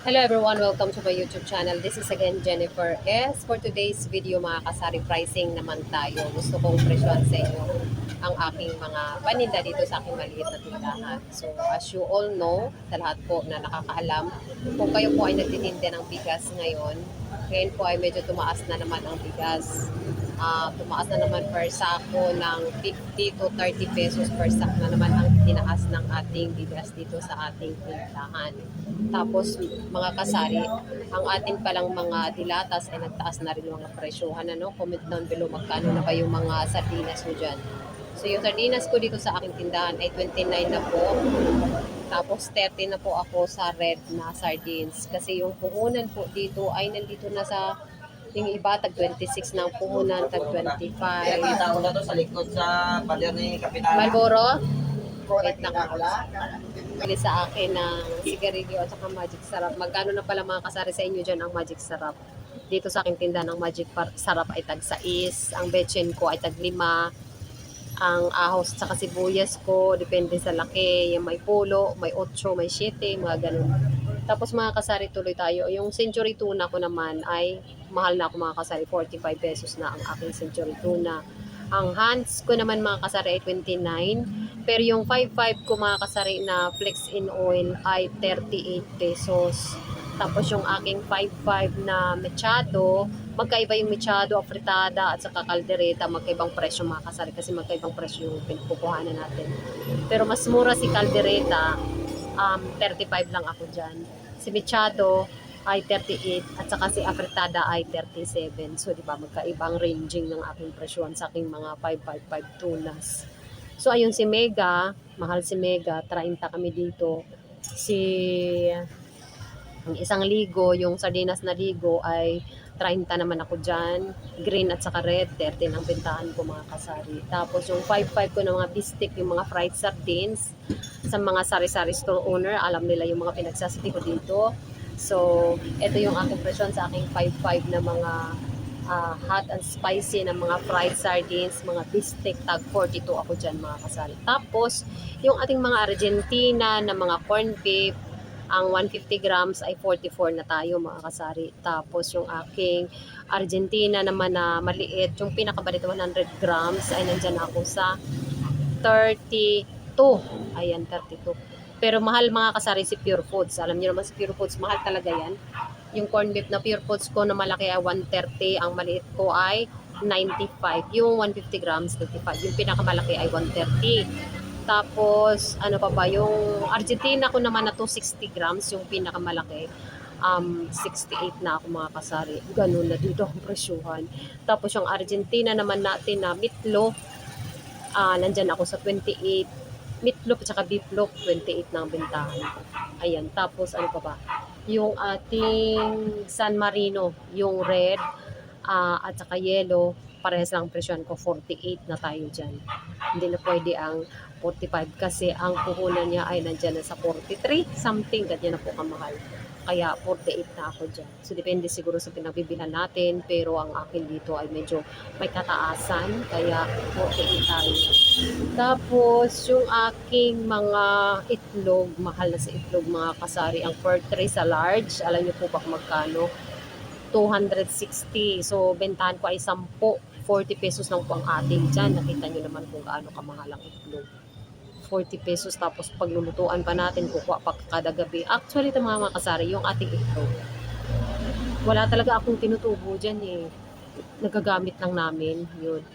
Hello everyone, welcome to my YouTube channel. This is again Jennifer S. For today's video, mga kasari, pricing naman tayo. Gusto kong presyohan sa inyo ang aking mga paninda dito sa aking maliit na tindahan. So as you all know, sa lahat po na nakakaalam, kung kayo po ay nagtitinda ng bigas ngayon po ay medyo tumaas na naman ang bigas. Tumaas na naman per sako ng 50 to 30 pesos per sack na naman ang tinaas ng ating bigas dito sa ating tindahan. Tapos mga kasari, ang ating palang mga dilatas ay nagtaas na rin yung mga presyohan. Comment down below magkano na ba yung mga sardinas mo dyan. So yung sardinas ko dito sa aking tindahan ay 29 na po. Tapos 30 na po ako sa red na sardines. Kasi yung puhunan po dito ay nandito na sa yung iba tag 26 na ang puhunan, tag 25. Kita ko na to sa likod sa pader ni Kapitana. Marlboro? Wait na ako. Bili sa akin ng sigarilyo at saka Magic Sarap. Magkano na pala mga kasari sa inyo dyan ang Magic Sarap? Dito sa aking tindahan ng Magic Sarap ay tag 6. Ang betchen ko ay tag 5. Ang ahos at saka sibuyas ko, depende sa laki. Yung may pulo, may 8, may 7, mga ganun. Tapos mga kasari, tuloy tayo. Yung century tuna ko naman ay mahal na ako mga kasari. 45 pesos na ang aking century tuna. Ang hands ko naman mga kasari ay 29. Pero yung 5.5 ko mga kasari na flex in oil ay 38 pesos. Tapos yung aking 5.5 na mechado, magkaiba yung mechado, afritada at saka caldereta, magkaibang presyo mga kasari kasi magkaibang presyo yung pinagkukuhanan natin. Pero mas mura si caldereta, 35 lang ako dyan. Si mechado ay 38 at saka si afritada ay 37. So di ba magkaibang ranging ng aking presyohan sa aking mga 555 tunas. So ayun si Mega, mahal si Mega, 30 kami dito. Ang isang ligo, yung sardinas na ligo ay 30 naman ako dyan. Green at saka red, 30 ang bentahan ko mga kasari. Tapos yung 5.5 ko na mga bistik, yung mga fried sardines, sa mga sari-sari store owner, alam nila yung mga pinagsasati ko dito. So, ito yung aking presyon sa aking 5.5 na mga hot and spicy na mga fried sardines, mga bistek, tag 42 ako dyan mga kasari. Tapos, yung ating mga Argentina na mga corned beef, ang 150 grams ay 44 na tayo mga kasari. Tapos yung aking Argentina naman na maliit, yung pinakabalito 100 grams ay nandyan ako sa 32. Ayan, 32. Pero mahal mga kasari si Pure Foods. Alam niyo naman si Pure Foods, mahal talaga yan. Yung corned beef na Pure Foods ko na malaki ay 130, ang maliit ko ay 95. Yung 150 grams, 95. Yung pinakamalaki ay 130. Tapos, ano pa ba, yung Argentina ko naman na 260 grams, yung pinakamalaki, 68 na ako mga kasari. Ganun na dito ang presyuhan. Tapos yung Argentina naman natin na meatloaf, nandyan ako sa 28. Meatloaf at saka beefloaf, 28 na ang bentahan ko. Ayan, tapos ano pa ba? Yung ating San Marino, yung red, at saka yellow, parehas lang presyon ko, 48 na tayo dyan. Hindi na pwede ang 45 kasi ang puhunan niya ay nandyan na sa 43 something, ganyan na po kamahal. Kaya 48 na ako dyan. So depende siguro sa pinagbibilhan natin, pero ang akin dito ay medyo may kataasan, kaya 48 tayo. Tapos yung aking mga itlog, mahal na sa itlog mga kasari, ang per tray sa large, alam niyo po ba kung magkano? 260. So, bentahan ko ay 10. 40 pesos lang po ang ating dyan. Nakita nyo naman kung gaano kamahal ang itlog. 40 pesos. Tapos, paglulutuan pa natin, kukuha pa kada gabi. Actually, ito mga kasari, yung ating itlog. Wala talaga akong tinutubo dyan eh. Nagagamit lang namin. Yun.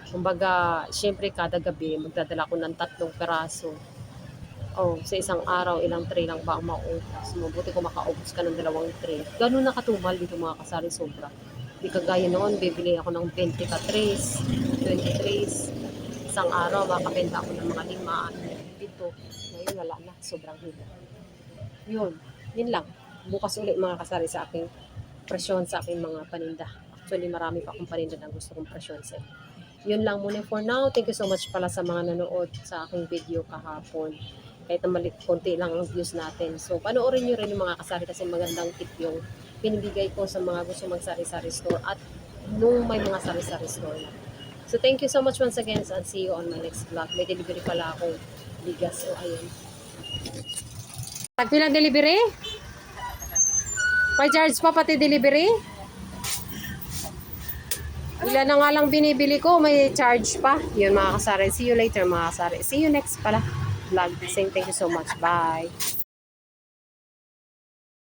Kumbaga, syempre kada gabi, magdadala ko ng 3 peraso. Sa isang araw, ilang tray lang ba ang maubos? Mabuti kung makaubos ka ng 2 tray. Ganun nakatumal dito mga kasari, sobra. Di kagaya noon, bibili ako ng 20 ka trays, 20 trays. Isang araw, makabenta ako ng mga 5, 7. Ngayon, wala na. Sobrang hila. Yun lang. Bukas ulit mga kasari sa aking presyon sa aking mga paninda. Actually, marami pa akong paninda na gusto kong presyon sa inyo. Yun lang muna for now. Thank you so much pala sa mga nanood sa aking video kahapon. Kahit na maliit, konti lang ang views natin. So, panoorin nyo rin yung mga kasari kasi magandang tip yung pinibigay ko sa mga gusto mag-sari-sari store at nung may mga sari-sari store na. So, thank you so much once again and see you on my next vlog. May delivery pala akong bigas. So, ayun. Tagpilang delivery? May charge pa pati delivery? Ilan na nga lang binibili ko, may charge pa. Yun mga kasari. See you later mga kasari. See you next pala vlog. Saying thank you so much. Bye.